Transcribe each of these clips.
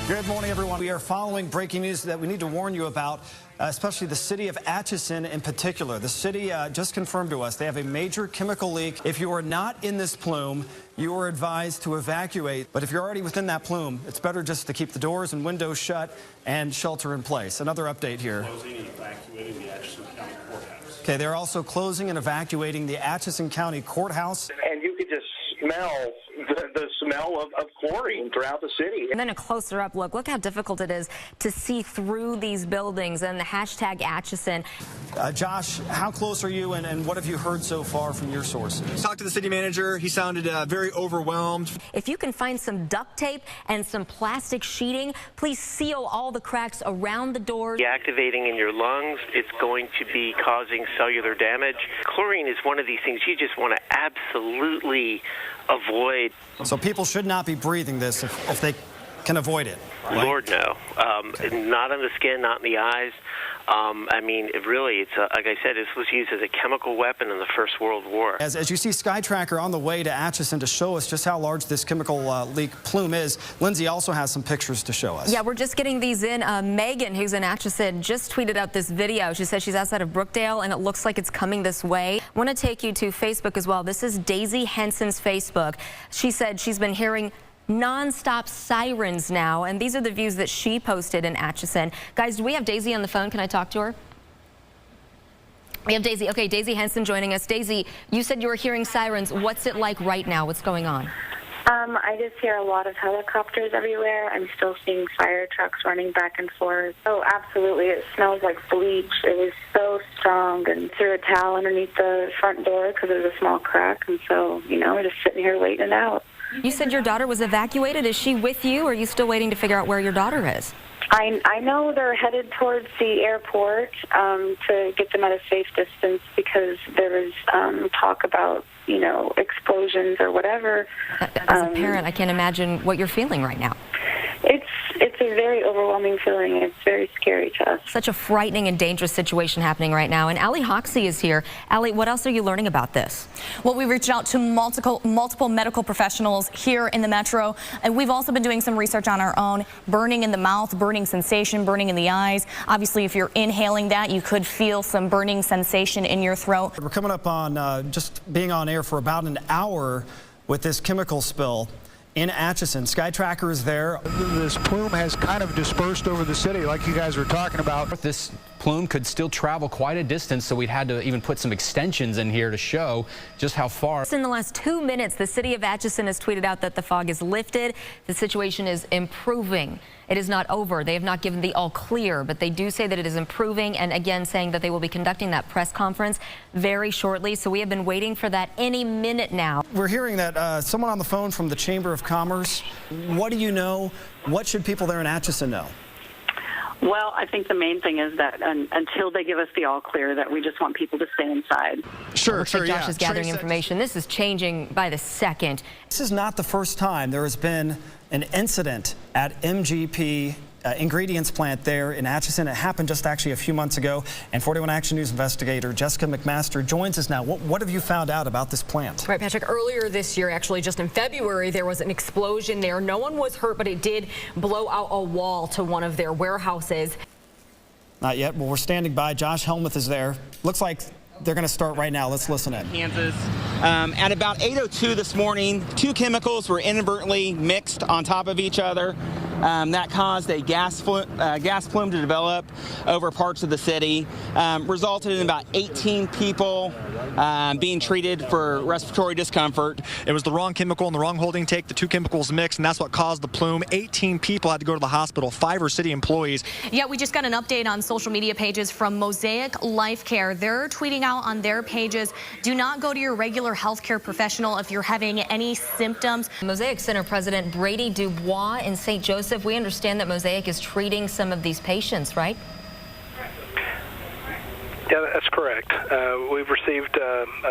Good morning, everyone. We are following breaking news that we need to warn you about, especially the city of Atchison in particular. The city just confirmed to us they have a major chemical leak. If you are not in this plume, you are advised to evacuate. But if you're already within that plume, it's better just to keep the doors and windows shut and shelter in place. Another update here. Closing and evacuating the Atchison County Courthouse. Okay, they're also closing and evacuating the Atchison County Courthouse. And you could just smell the smell of chlorine throughout the city. And then a closer up look how difficult it is to see through these buildings, and the hashtag Atchison. Josh, how close are you, and what have you heard so far from your sources? Talked to the city manager. He sounded very overwhelmed. If you can find some duct tape and some plastic sheeting, please seal all the cracks around the doors. Deactivating in your lungs, it's going to be causing cellular damage. Chlorine is one of these things you just want to absolutely avoid. So people should not be breathing this if they can avoid it. Right? Lord, no. Not on the skin, not in the eyes. I mean, it's like I said, this was used as a chemical weapon in the First World War. As you see Sky Tracker on the way to Atchison to show us just how large this chemical leak plume is, Lindsay also has some pictures to show us. Yeah, we're just getting these in. Megan, who's in Atchison, just tweeted out this video. She says she's outside of Brookdale, and it looks like it's coming this way. I want to take you to Facebook as well. This is Daisy Henson's Facebook. She said she's been hearing non-stop sirens now, and these are the views that she posted in Atchison. Guys, do we have Daisy on the phone? Can I talk to her? We have Daisy. Okay, Daisy Henson joining us. Daisy, you said you were hearing sirens. What's it like right now? What's going on? I just hear a lot of helicopters everywhere. I'm still seeing fire trucks running back and forth. Oh, absolutely. It smells like bleach. It was so strong, and threw a towel underneath the front door because there's a small crack, and so, we're just sitting here waiting it out. You said your daughter was evacuated. Is she with you, or are you still waiting to figure out where your daughter is? I know they're headed towards the airport to get them at a safe distance, because there was talk about, explosions or whatever. As a parent, I can't imagine what you're feeling right now. It's a very overwhelming feeling, and it's very scary to us. Such a frightening and dangerous situation happening right now. And Allie Hoxie is here. Allie, what else are you learning about this? Well, we reached out to multiple medical professionals here in the metro, and we've also been doing some research on our own. Burning in the mouth, burning sensation, burning in the eyes. Obviously, if you're inhaling that, you could feel some burning sensation in your throat. We're coming up on just being on air for about an hour with this chemical spill in Atchison. Sky Tracker is there. This plume has kind of dispersed over the city, like you guys were talking about. This plume could still travel quite a distance, so we'd had to even put some extensions in here to show just how far. In the last 2 minutes, the city of Atchison has tweeted out that the fog is lifted. The situation is improving. It is not over. They have not given the all clear, but they do say that it is improving, and again saying that they will be conducting that press conference very shortly. So we have been waiting for that any minute now. We're hearing that someone on the phone from the Chamber of Commerce. What do you know? What should people there in Atchison know? Well, I think the main thing is that until they give us the all clear, that we just want people to stay inside. Sure, Josh is gathering information. This is changing by the second. This is not the first time there has been an incident at MGP ingredients plant there in Atchison. It happened just actually a few months ago, and 41 Action News investigator Jessica McMaster joins us now. What have you found out about this plant? Right, Patrick, earlier this year, actually just in February, there was an explosion there. No one was hurt, but it did blow out a wall to one of their warehouses. Not yet. Well, we're standing by. Josh Helmuth is there. Looks like they're going to start right now. Let's listen in. Kansas. At about 8:02 this morning, two chemicals were inadvertently mixed on top of each other. That caused a gas plume to develop over parts of the city, resulted in about 18 people being treated for respiratory discomfort. It was the wrong chemical and the wrong holding tank. The two chemicals mixed, and that's what caused the plume. 18 people had to go to the hospital, 5 are city employees. Yeah, we just got an update on social media pages from Mosaic Life Care. They're tweeting out on their pages, do not go to your regular healthcare professional if you're having any symptoms. Mosaic Center President Brady Dubois in St. Joseph, we understand that Mosaic is treating some of these patients, right? Yeah, that's correct. We've received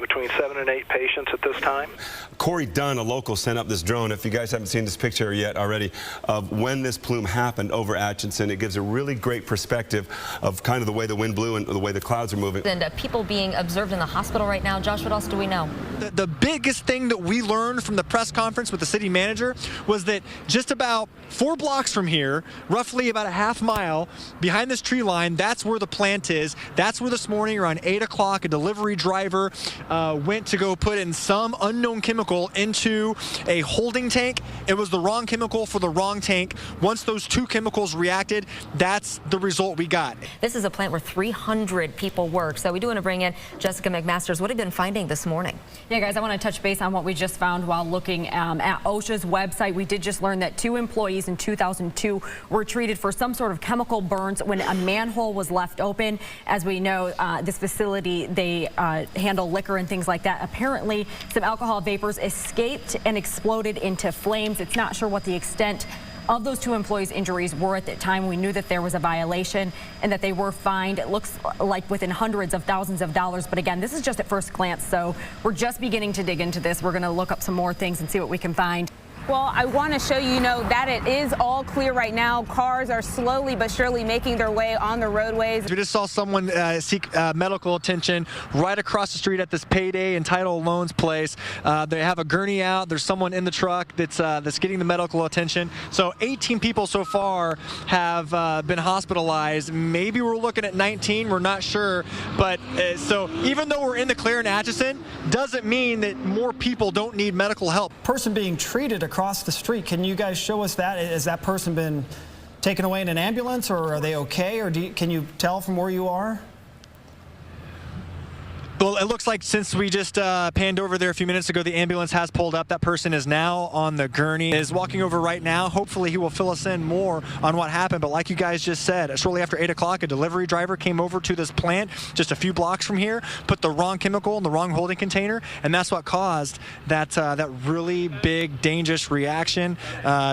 between 7 and 8 patients at this time. Corey Dunn, a local, sent up this drone. If you guys haven't seen this picture yet already of when this plume happened over Atchison, it gives a really great perspective of kind of the way the wind blew and the way the clouds are moving. And people being observed in the hospital right now. Josh, what else do we know? The biggest thing that we learned from the press conference with the city manager was that just about 4 blocks from here, roughly about a half mile behind this tree line, that's where the plant is. That's where this morning around 8 o'clock a delivery driver went to go put in some unknown chemical into a holding tank. It was the wrong chemical for the wrong tank. Once those 2 chemicals reacted, that's the result we got. This is a plant where 300 people work. So we do want to bring in Jessica McMasters. What have you been finding this morning? Yeah, guys, I want to touch base on what we just found while looking at OSHA's website. We did just learn that 2 employees in 2002 were treated for some sort of chemical burns when a manhole was left open. As we know, this facility, they handle liquor and things like that. Apparently, some alcohol vapors escaped and exploded into flames. It's not sure what the extent of those 2 employees' injuries were at the time. We knew that there was a violation and that they were fined. It looks like within hundreds of thousands of dollars. But again, this is just at first glance, so we're just beginning to dig into this. We're going to look up some more things and see what we can find. Well, I want to show you that it is all clear right now. Cars are slowly but surely making their way on the roadways. We just saw someone seek medical attention right across the street at this Payday and Title Loans place. They have a gurney out. There's someone in the truck that's getting the medical attention. So 18 people so far have been hospitalized. Maybe we're looking at 19. We're not sure. But so even though we're in the clear in Atchison, doesn't mean that more people don't need medical help. Person being treated across the street. Can you guys show us that? Has that person been taken away in an ambulance, or are they okay? Or can you tell from where you are? Well, it looks like since we just panned over there a few minutes ago, the ambulance has pulled up. That person is now on the gurney, is walking over right now. Hopefully he will fill us in more on what happened. But like you guys just said, shortly after 8 o'clock, a delivery driver came over to this plant just a few blocks from here, put the wrong chemical in the wrong holding container, and that's what caused that really big, dangerous reaction.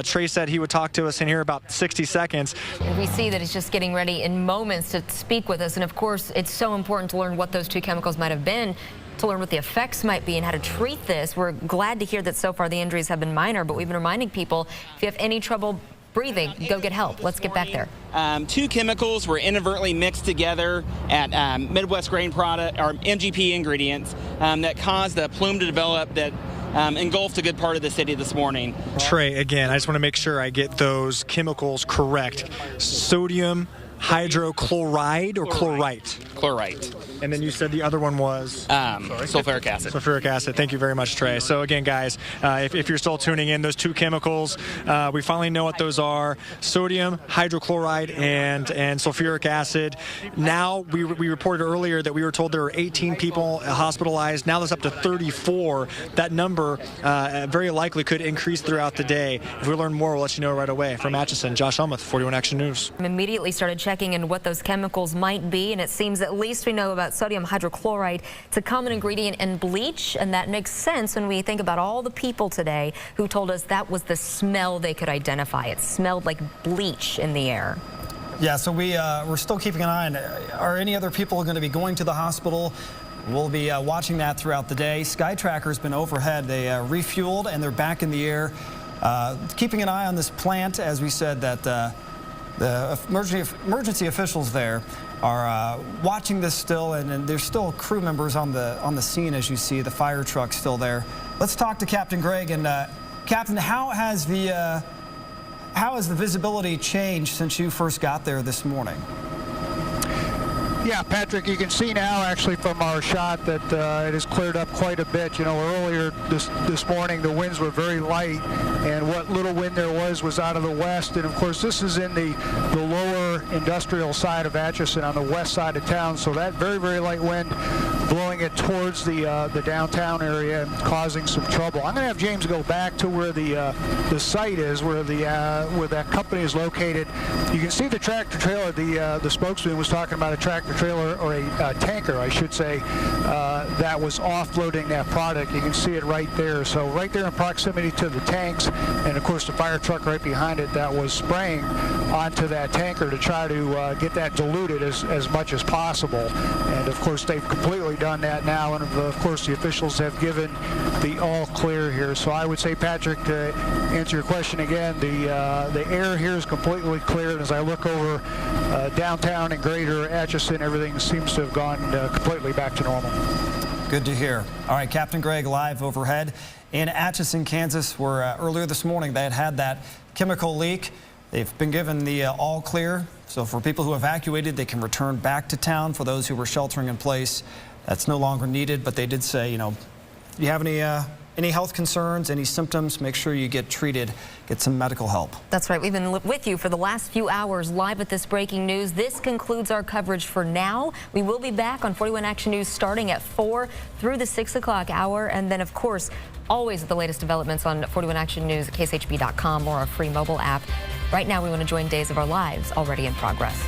Trey said he would talk to us in here about 60 seconds. We see that he's just getting ready in moments to speak with us. And of course, it's so important to learn what those 2 chemicals might have been, to learn what the effects might be and how to treat this. We're glad to hear that so far the injuries have been minor, but we've been reminding people, if you have any trouble breathing, go get help. Let's get back there. 2 chemicals were inadvertently mixed together at Midwest Grain Product, or MGP ingredients, that caused a plume to develop that engulfed a good part of the city this morning. Trey, again, I just want to make sure I get those chemicals correct. Sodium hydrochloride or chlorite? Chlorite. And then you said the other one was? Sulfuric acid. Sulfuric acid. Thank you very much, Trey. So again, guys, if you're still tuning in, those 2 chemicals, we finally know what those are. Sodium hydrochloride and sulfuric acid. Now, we reported earlier that we were told there were 18 people hospitalized. Now there's up to 34. That number very likely could increase throughout the day. If we learn more, we'll let you know right away. From Atchison, Josh Elmuth, 41 Action News. Immediately started checking in what those chemicals might be, and it seems at least we know about sodium hydrochloride. It's a common ingredient in bleach, and that makes sense when we think about all the people today who told us that was the smell they could identify. It smelled like bleach in the air. Yeah, so we're still keeping an eye on it. Are any other people going to be going to the hospital? We'll be watching that throughout the day. Skytracker's been overhead. They refueled and they're back in the air. Keeping an eye on this plant, as we said, that the emergency officials there are watching this still, and there's still crew members on the scene, as you see. The fire truck's still there. Let's talk to Captain Greg. And Captain, how has the visibility changed since you first got there this morning? Yeah, Patrick, you can see now actually from our shot that it has cleared up quite a bit. You know, earlier this morning the winds were very light, and what little wind there was out of the west. And of course this is in the lower industrial side of Atchison on the west side of town, so that very, very light wind blowing it towards the downtown area and causing some trouble. I'm going to have James go back to where the site is, where that company is located. You can see the tractor trailer. The spokesman was talking about a tractor trailer, or a tanker, I should say, that was offloading that product. You can see it right there. So right there in proximity to the tanks, and of course the fire truck right behind it that was spraying onto that tanker to try to get that diluted as much as possible. And of course, they've completely done that now, and of course, the officials have given the all clear here. So I would say, Patrick, to answer your question again, the air here is completely clear, and as I look over downtown and greater Atchison, everything seems to have gone completely back to normal. Good to hear. All right, Captain Greg live overhead in Atchison, Kansas, where earlier this morning they had that chemical leak. They've been given the all clear. So for people who evacuated, they can return back to town. For those who were sheltering in place, that's no longer needed. But they did say, if you have any health concerns, any symptoms, make sure you get treated, get some medical help. That's right. We've been with you for the last few hours live with this breaking news. This concludes our coverage for now. We will be back on 41 Action News starting at 4 through the 6 o'clock hour. And then, of course, always the latest developments on 41 Action News at kshb.com or our free mobile app. Right now, we want to join Days of Our Lives already in progress.